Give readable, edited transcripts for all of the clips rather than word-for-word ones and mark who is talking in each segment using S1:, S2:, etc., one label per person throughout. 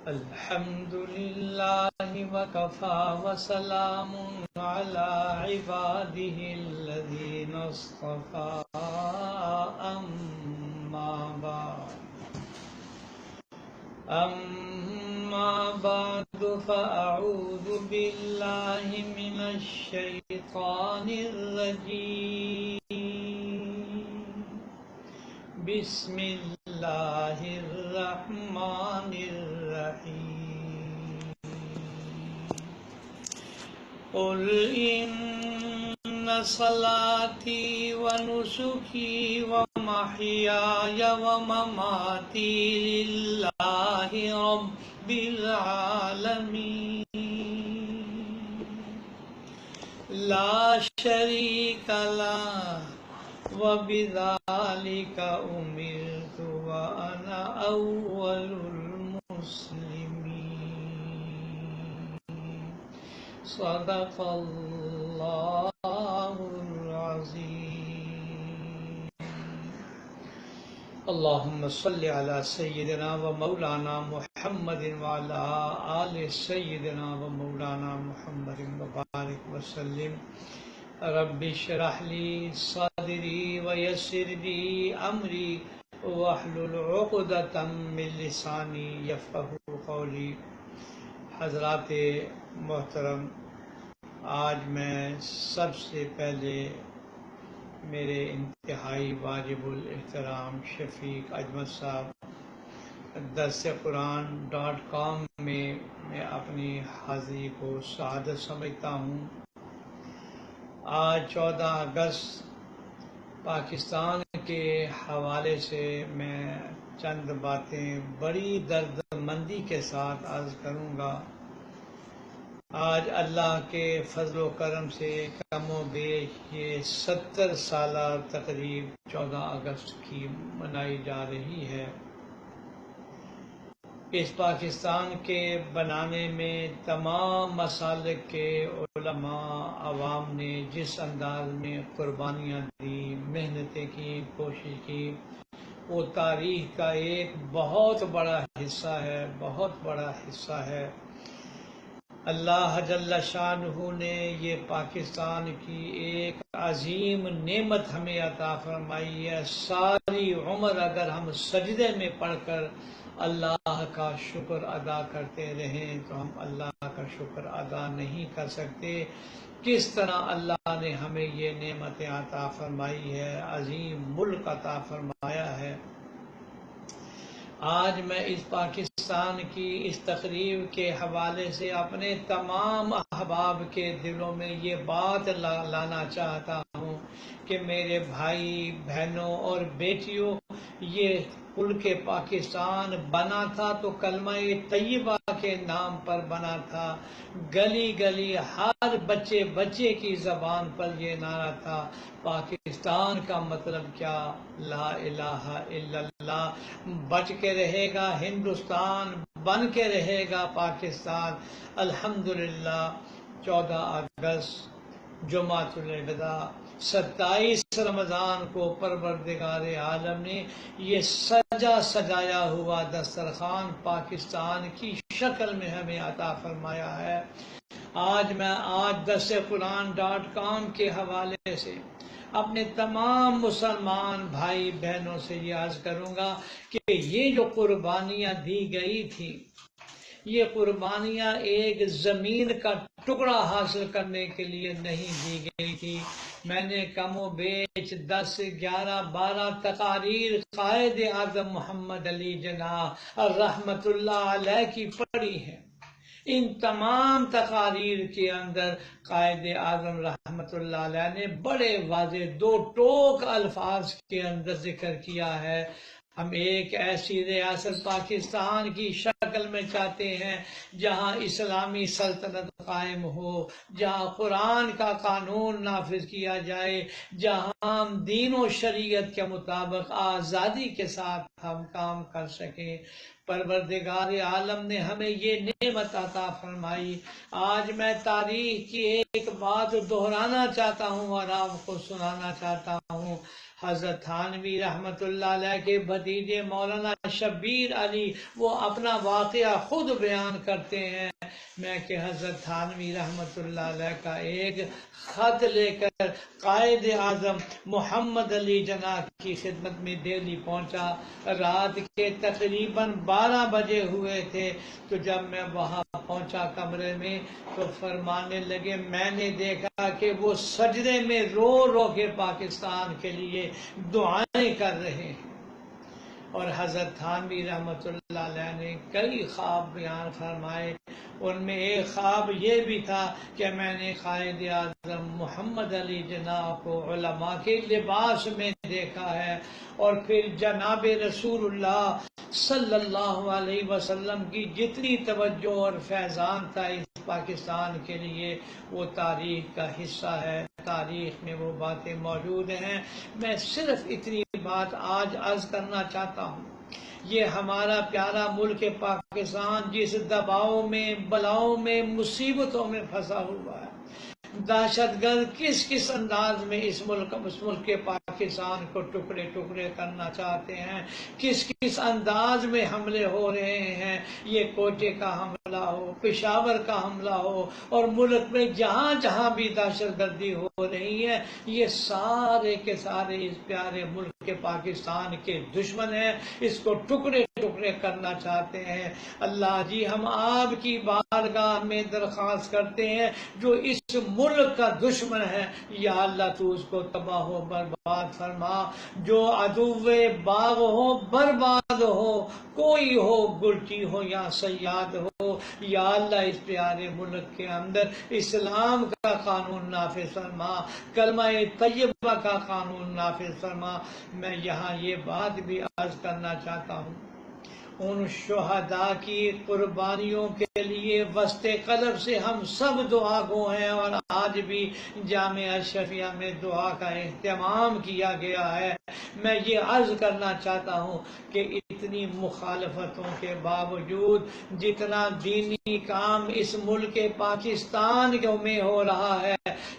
S1: الحمد لله وكفى وسلام على عباده الذين اصطفى أما بعد فأعوذ بالله من الشيطان الرجيم بسم الله الرحمن الرحيم قل إن صلاتي ونسكي ومحياي ومماتي لله رب العالمين لا شريك له وبذلك أمرت وأنا أول المسلمين صدق الله العظيم اللهم صل على سيدنا ومولانا محمد وعلى آل سيدنا ومولانا محمد وبارك وسلم رب اشرح لي صدري ويسر لي أمري واحلل عقدة من لساني يفقهوا قولي حضرات محترم، آج میں سب سے پہلے میرے انتہائی واجب الاحترام شفیق اجمل صاحب درسقرآن.com میں اپنی حاضری کو سعادت سمجھتا ہوں۔ آج 14 اگست پاکستان کے حوالے سے میں چند باتیں بڑی درد مندی کے ساتھ عرض کروں گا۔ آج اللہ کے فضل و کرم سے کم و بیش یہ 70 سالہ تقریب 14 اگست کی منائی جا رہی ہے۔ اس پاکستان کے بنانے میں تمام مسالک کے علماء عوام نے جس انداز میں قربانیاں دی، محنتیں کی، کوشش کی، وہ تاریخ کا ایک بہت بڑا حصہ ہے، بہت بڑا حصہ ہے۔ اللہ جل شانہ نے یہ پاکستان کی ایک عظیم نعمت ہمیں عطا فرمائی ہے۔ ساری عمر اگر ہم سجدے میں پڑھ کر اللہ کا شکر ادا کرتے رہیں تو ہم اللہ کا شکر ادا نہیں کر سکتے۔ کس طرح اللہ نے ہمیں یہ نعمتیں عطا فرمائی ہے، عظیم ملک عطا فرمایا ہے۔ آج میں اس پاکستان کی اس تقریب کے حوالے سے اپنے تمام احباب کے دلوں میں یہ بات لانا چاہتا ہوں کہ میرے بھائی بہنوں اور بیٹیوں، یہ ملک پاکستان بنا تھا تو کلمہ طیبہ کے نام پر بنا تھا۔ گلی گلی ہر بچے کی زبان پر یہ نعرہ تھا، پاکستان کا مطلب کیا؟ لا الہ الا اللہ۔ بچ کے رہے گا ہندوستان، بن کے رہے گا پاکستان۔ الحمدللہ 14 اگست جمعۃ الوداع 27 رمضان کو پروردگار عالم نے یہ سجایا ہوا دسترخوان پاکستان کی شکل میں ہمیں عطا فرمایا ہے۔ آج میں درسقرآن.com کے حوالے سے اپنے تمام مسلمان بھائی بہنوں سے یہ عرض کروں گا کہ یہ جو قربانیاں دی گئی تھی، یہ قربانیاں ایک زمین کا ٹکڑا حاصل کرنے کے لیے نہیں دی گئی تھی۔ میں نے کم و بیش 10 11 12 تقاریر قائد اعظم محمد علی جناح رحمت اللہ علیہ کی پڑھی ہیں۔ ان تمام تقاریر کے اندر قائد اعظم رحمت اللہ علیہ نے بڑے واضح 2 ٹوک الفاظ کے اندر ذکر کیا ہے، ہم ایک ایسی ریاست پاکستان کی شکل میں چاہتے ہیں جہاں اسلامی سلطنت قائم ہو، جہاں قرآن کا قانون نافذ کیا جائے، جہاں ہم دین و شریعت کے مطابق آزادی کے ساتھ ہم کام کر سکیں۔ پروردگار عالم نے ہمیں یہ نعمت عطا فرمائی۔ آج میں تاریخ کی ایک بات دہرانا چاہتا ہوں اور آپ کو سنانا چاہتا ہوں۔ حضرت تھانوی رحمت اللہ علیہ کے بھتیجے مولانا شبیر علی وہ اپنا واقعہ خود بیان کرتے ہیں۔ میں کہ حضرت تھانوی رحمت اللہ علیہ کا ایک خط لے کر قائد اعظم محمد علی جناح کی خدمت میں دہلی پہنچا۔ رات کے تقریباً 12 بجے ہوئے تھے، تو جب میں وہاں پہنچا کمرے میں تو فرمانے لگے میں نے دیکھا کہ وہ سجدے میں رو رو کے پاکستان کے لیے دعائیں کر رہے ہیں۔ اور حضرت تھانوی رحمت اللہ علیہ نے کئی خواب بیان فرمائے، ان میں ایک خواب یہ بھی تھا کہ میں نے قائد اعظم محمد علی جناح کو علماء کے لباس میں دیکھا ہے، اور پھر جناب رسول اللہ صلی اللہ علیہ وسلم کی جتنی توجہ اور فیضان تھا اس پاکستان کے لیے وہ تاریخ کا حصہ ہے، تاریخ میں وہ باتیں موجود ہیں۔ میں صرف اتنی بات آج عرض کرنا چاہتا ہوں، یہ ہمارا پیارا ملک پاکستان جس دباؤ میں، بلاؤں میں، مصیبتوں میں پھنسا ہوا ہے، دہشت گرد کس انداز میں اس ملک کے پاکستان کو ٹکڑے ٹکڑے کرنا چاہتے ہیں، کس انداز میں حملے ہو رہے ہیں، یہ کوٹے کا حملہ ہو، پشاور کا حملہ ہو، اور ملک میں جہاں جہاں بھی دہشت گردی ہو رہی ہے، یہ سارے کے سارے اس پیارے ملک کے پاکستان کے دشمن ہیں، اس کو ٹکڑے ٹکڑے کرنا چاہتے ہیں۔ اللہ جی ہم آپ کی بارگاہ میں درخواست کرتے ہیں، جو اس ملک کا دشمن ہے یا اللہ تو اس کو تباہ و برباد فرما، جو عدو باغ ہو برباد ہو، کوئی ہو گلٹی ہو یا سیاد ہو، یا اللہ اس پیارے ملک کے اندر اسلام کا قانون نافذ فرما، کلمہ طیبہ کا قانون نافذ فرما۔ میں یہاں یہ بات بھی عرض کرنا چاہتا ہوں، ان شہداء کی قربانیوں کے لیے وسط قلب سے ہم سب دعا گو ہیں، اور آج بھی جامعہ اشرفیہ میں دعا کا اہتمام کیا گیا ہے۔ میں یہ عرض کرنا چاہتا ہوں کہ اتنی مخالفتوں کے باوجود جتنا دینی کام اس ملک پاکستان میں ہو رہا ہے،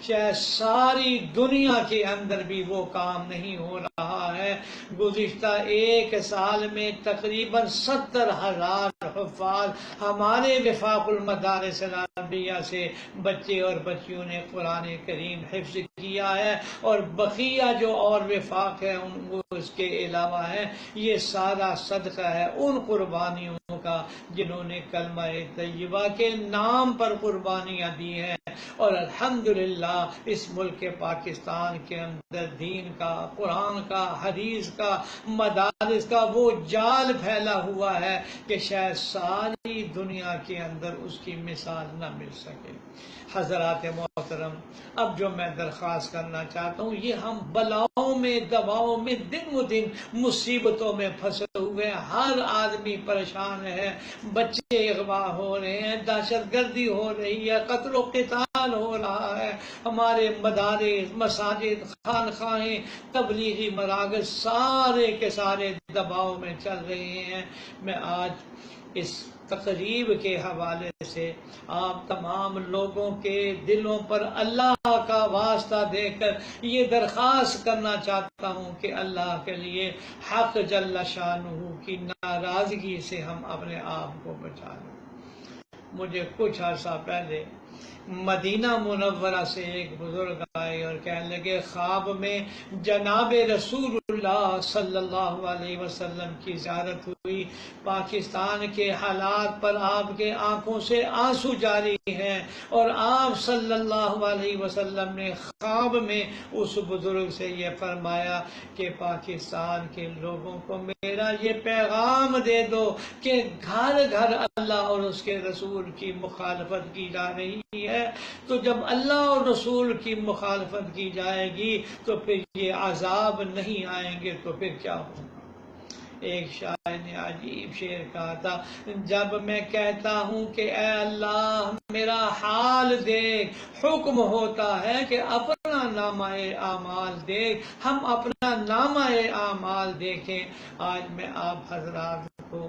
S1: شاید ساری دنیا کے اندر بھی وہ کام نہیں ہو رہا ہے۔ گزشتہ ایک سال میں تقریباً 70,000 حفاظ ہمارے وفاق المدارس العربیہ سے بچے اور بچیوں نے قرآن کریم حفظ کیا ہے، اور بقیہ جو اور وفاق ہے وہ اس کے علاوہ ہے۔ یہ سارا صدقہ ہے ان قربانیوں کا جنہوں نے کلمہ طیبہ کے نام پر قربانیاں دی ہیں، اور الحمدللہ اس ملک پاکستان کے اندر دین کا، قرآن کا، حدیث کا، مدارس کا وہ جال پھیلا ہوا ہے کہ شاید ساری دنیا کے اندر اس کی مثال نہ مل سکے۔ حضرات محترم، اب جو میں درخواست کرنا چاہتا ہوں، یہ ہم بلاؤں میں، دباؤں میں، دن و دن مصیبتوں میں پھنسے ہوئے ہیں، ہر آدمی پریشان ہے، بچے اغوا ہو رہے ہیں، دہشت گردی ہو رہی ہے، قتل و قتال ہو رہا ہے، ہمارے مدارس، مساجد، خانقاہیں، تبلیغی مراکز سارے کے سارے دباؤ میں چل رہے ہیں۔ میں آج اس تقریب کے حوالے سے آپ تمام لوگوں کے دلوں پر اللہ کا واسطہ دے کر یہ درخواست کرنا چاہتا ہوں کہ اللہ کے لیے حق جل شانہ کی ناراضگی سے ہم اپنے آپ کو بچا لیں۔ مجھے کچھ عرصہ پہلے مدینہ منورہ سے ایک بزرگ آئے اور کہنے لگے خواب میں جناب رسول اللہ صلی اللہ علیہ وسلم کی زیارت ہوئی، پاکستان کے حالات پر آپ کے آنکھوں سے آنسو جاری ہیں، اور آپ صلی اللہ علیہ وسلم نے خواب میں اس بزرگ سے یہ فرمایا کہ پاکستان کے لوگوں کو میرا یہ پیغام دے دو کہ گھر گھر اللہ اور اس کے رسول کی مخالفت کی جا رہی ہے، تو جب اللہ اور رسول کی مخالفت کی جائے گی تو پھر یہ عذاب نہیں آئیں گے تو پھر کیا ہوگا؟ ایک شاعر نے عجیب شعر کہا تھا، جب میں کہتا ہوں کہ اے اللہ میرا حال دیکھ، حکم ہوتا ہے کہ اپنا نامہ اعمال دیکھ، ہم اپنا نامہ اعمال دیکھیں۔ آج میں آپ حضرات کو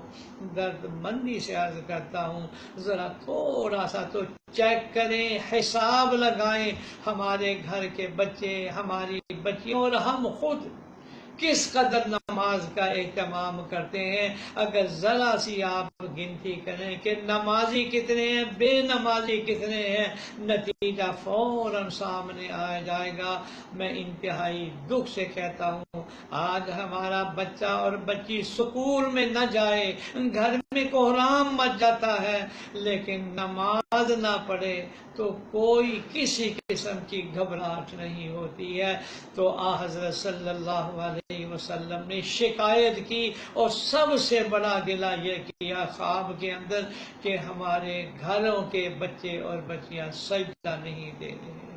S1: درد مندی سے عرض کرتا ہوں، ذرا تھوڑا سا تو چیک کریں، حساب لگائیں، ہمارے گھر کے بچے، ہماری بچیاں اور ہم خود کس قدر نماز کا اہتمام کرتے ہیں۔ اگر ذرا سی آپ گنتی کریں کہ نمازی کتنے ہیں، بے نمازی کتنے ہیں، نتیجہ فوراً سامنے آ جائے گا۔ میں انتہائی دکھ سے کہتا ہوں، آج ہمارا بچہ اور بچی سکول میں نہ جائے، گھر میں کوحرام مچ جاتا ہے، لیکن نماز نہ پڑھے تو کوئی کسی قسم کی گھبراہٹ نہیں ہوتی ہے۔ تو حضرت صلی اللہ علیہ وسلم نے شکایت کی اور سب سے بڑا گلہ یہ کیا خواب کے اندر کہ ہمارے گھروں کے بچے اور بچیاں سجدہ نہیں دے رہے ہیں۔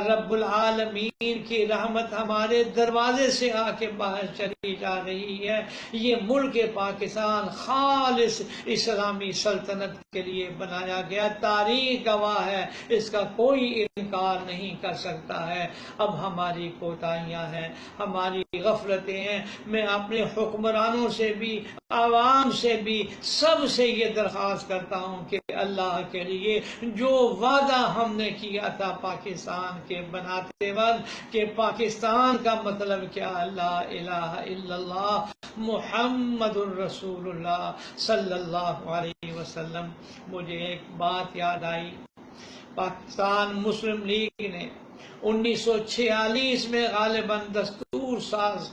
S1: رب العالمین کی رحمت ہمارے دروازے سے آ کے باہر چلی جا رہی ہے۔ یہ ملک پاکستان خالص اسلامی سلطنت کے لیے بنایا گیا، تاریخ گواہ ہے، اس کا کوئی انکار نہیں کر سکتا ہے۔ اب ہماری کوتاہیاں ہیں، ہماری غفلتیں ہیں۔ میں اپنے حکمرانوں سے بھی، عوام سے بھی، سب سے یہ درخواست کرتا ہوں کہ اللہ کے لیے جو وعدہ ہم نے کیا تھا پاکستان کے بناتے وقت کہ پاکستان کا مطلب کیا، لا الہ الا اللہ محمد الرسول اللہ صلی اللہ علیہ وسلم۔ مجھے ایک بات یاد آئی، پاکستان مسلم لیگ نے 1946 میں غالباً دستور ساز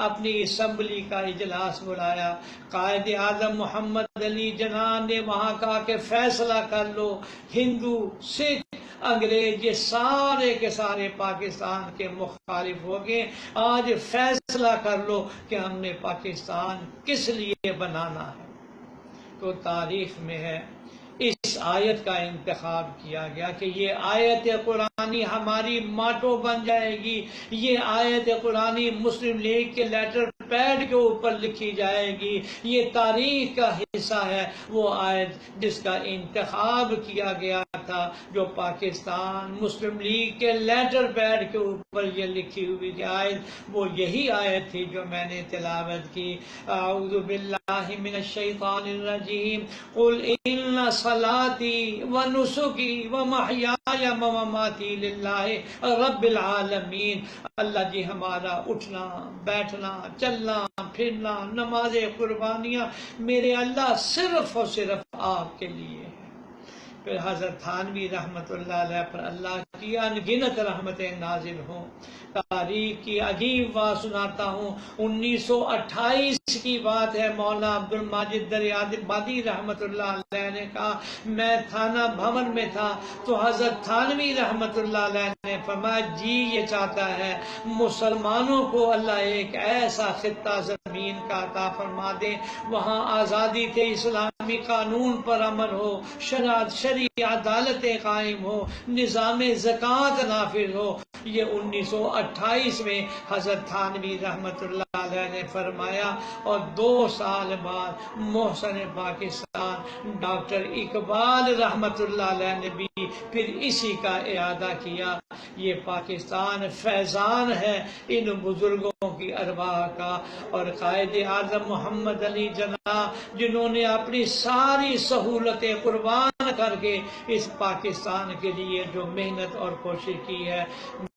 S1: اپنی اسمبلی کا اجلاس بلایا۔ قائد اعظم محمد علی جناح نے وہاں کہا کہ فیصلہ کر لو، ہندو، سکھ، انگریز، یہ سارے کے سارے پاکستان کے مخالف ہو گئے، آج فیصلہ کر لو کہ ہم نے پاکستان کس لیے بنانا ہے۔ تو تاریخ میں ہے اس آیت کا انتخاب کیا گیا کہ یہ آیت قرآنی ہماری ماٹو بن جائے گی، یہ آیت قرآنی مسلم لیگ کے لیٹر پیڈ کے اوپر لکھی جائے گی، یہ تاریخ کا حصہ ہے۔ وہ آیت جس کا انتخاب کیا گیا تھا، جو پاکستان مسلم لیگ کے لیٹر پیڈ کے اوپر یہ لکھی ہوئی آیت، وہ یہی آیت تھی جو میں نے تلاوت کی۔ اعوذ باللہ من الشیطان الرجیم، قل ان صلاتی و نسکی و محیای و مماتی للہ رب العالمین۔ اللہ جی ہمارا اٹھنا، بیٹھنا، چلنا، پھرنا، نماز قربانیاں میرے اللہ صرف اور صرف آپ کے لیے ہے۔ پھر حضرت تھانوی رحمت اللہ علیہ پر اللہ کی انگنت رحمتیں نازل ہوں۔ تاریخ کی عجیب بات سناتا ہوں، 1928 کی بات ہے، مولانا عبد الماجد دریابادی رحمت اللہ علیہ نے کہا میں تھانہ بھون میں تھا تو حضرت تھانوی رحمت اللہ علیہ نے فرمایا جی یہ چاہتا ہے مسلمانوں کو اللہ ایک ایسا خطہ زمین کا عطا فرما دے، وہاں آزادی تھے، اسلامی قانون پر عمل ہو، شرعی عدالتیں قائم ہو، نظام زکوٰۃ نافذ ہو۔ یہ 1928 میں حضرت تھانوی رحمت اللہ علیہ نے فرمایا، اور 2 سال بعد محسن پاکستان ڈاکٹر اقبال رحمت اللہ علیہ نے بھی پھر اسی کا اعادہ کیا۔ یہ پاکستان فیضان ہے ان بزرگوں کی ارواح کا، اور قائد اعظم محمد علی جناح جنہوں نے اپنی ساری سہولتیں قربان کر کے اس پاکستان کے لیے جو محنت اور کوشش کی ہے،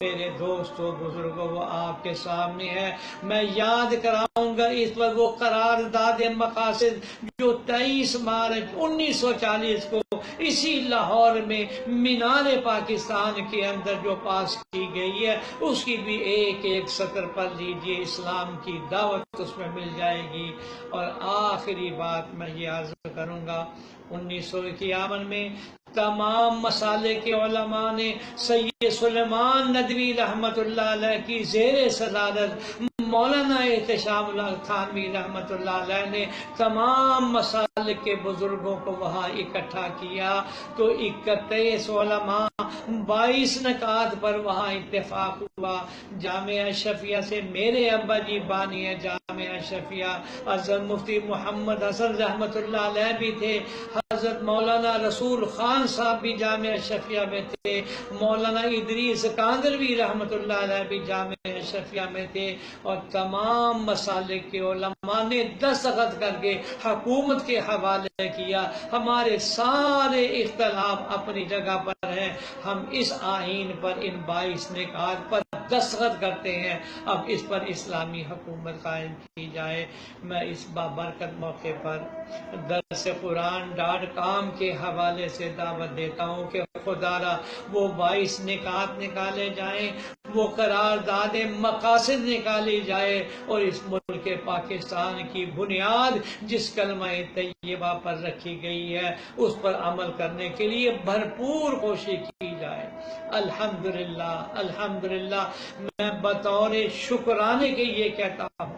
S1: میرے دوستوں بزرگوں وہ آپ کے سامنے ہے۔ میں یاد کراؤں گا اس پر وہ قرارداد مقاصد جو 23 مارچ 1940 کو اسی لاہور میں مینار پاکستان کے اندر جو پاس کی گئی ہے، اس کی بھی ایک ایک سطر پر لیجئے، اسلام کی دعوت اس میں مل جائے گی۔ اور آخری بات میں یہ عرض کروں گا، 1951 میں تمام مسالک کے علماء نے سید سلیمان ندوی رحمت اللہ علیہ کی زیر صدارت مولانا احتشام اللہ تھانوی رحمت اللہ علیہ نے تمام مسالک کے بزرگوں کو وہاں اکٹھا کیا، تو 31 علماء 22 نکات پر وہاں اتفاق ہوا۔ جامعہ اشرفیہ سے میرے ابا جی بانی ہے جامعہ جامعہ اشرفیہ، حضرت مفتی محمد حسن رحمۃ اللہ علیہ بھی تھے، حضرت مولانا رسول خان صاحب بھی جامعہ اشرفیہ میں تھے، مولانا ادریس کاندلوی رحمۃ اللہ علیہ بھی جامعہ اشرفیہ میں تھے، اور تمام مسالک کے علماء نے دستخط کر کے حکومت کے حوالے کیا۔ ہمارے سارے اختلاف اپنی جگہ پر ہیں، ہم اس آئین پر، ان 22 نکات پر دستخط کرتے ہیں، اب اس پر اسلامی حکومت قائم کی جائے۔ میں اس بابرکت موقع پر درسقرآن.com کے حوالے سے دعوت دیتا ہوں کہ خدا را وہ 22 نکات نکالے جائیں، وہ قرارداد مقاصد نکالی جائے، اور اس ملک پاکستان کی بنیاد جس کلمہ طیبہ پر رکھی گئی ہے اس پر عمل کرنے کے لیے بھرپور کوشش کی جائے۔ الحمدللہ الحمدللہ، میں بطور شکرانے کے یہ کہتا ہوں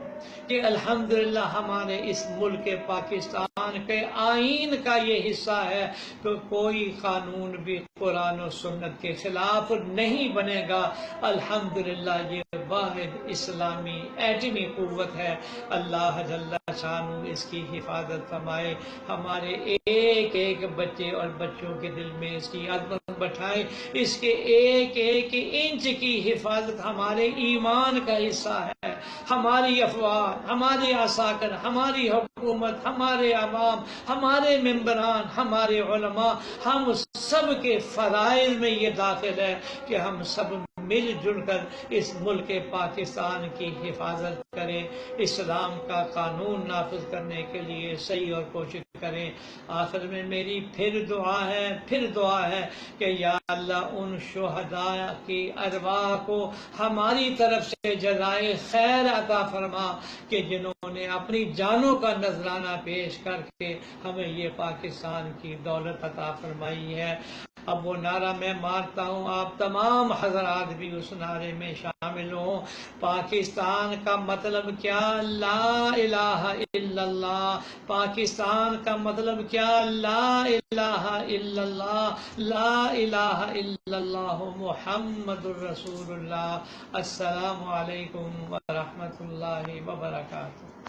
S1: کہ الحمدللہ ہمارے اس ملک پاکستان کے آئین کا یہ حصہ ہے کہ کوئی قانون بھی قرآن و سنت کے خلاف نہیں بنے گا۔ الحمدللہ یہ واحد اسلامی ایٹمی قوت ہے۔ اللہ جل شانہ اس کی حفاظت فرمائے، ہمارے ایک ایک بچے اور بچوں کے دل میں اس کی عظمت بٹھائے، اس کے ایک ایک انچ کی حفاظت ہمارے ایمان کا حصہ ہے۔ ہماری افواج، ہمارے عساکر، ہماری حکومت، ہمارے عوام، ہمارے ممبران، ہمارے علماء، ہم سب کے فرائض میں یہ داخل ہے کہ ہم سب مل جل کر اس ملک پاکستان کی حفاظت کریں، اسلام کا قانون نافذ کرنے کے لیے صحیح اور کوشش کریں۔ آخر میں میری پھر دعا ہے کہ یا اللہ ان شہداء کی ارواح کو ہماری طرف سے جزائے خیر عطا فرما کہ جنہوں نے اپنی جانوں کا نذرانہ پیش کر کے ہمیں یہ پاکستان کی دولت عطا فرمائی ہے۔ اب وہ نعرہ میں مارتا ہوں، آپ تمام حضرات بھی اس نعرے میں شامل ہوں۔ پاکستان کا مطلب کیا؟ لا الہ الا اللہ۔ پاکستان کا مطلب کیا؟ لا الہ الا اللہ، لا الہ الا اللہ محمد الرسول اللہ۔ السلام علیکم ورحمۃ اللہ وبرکاتہ۔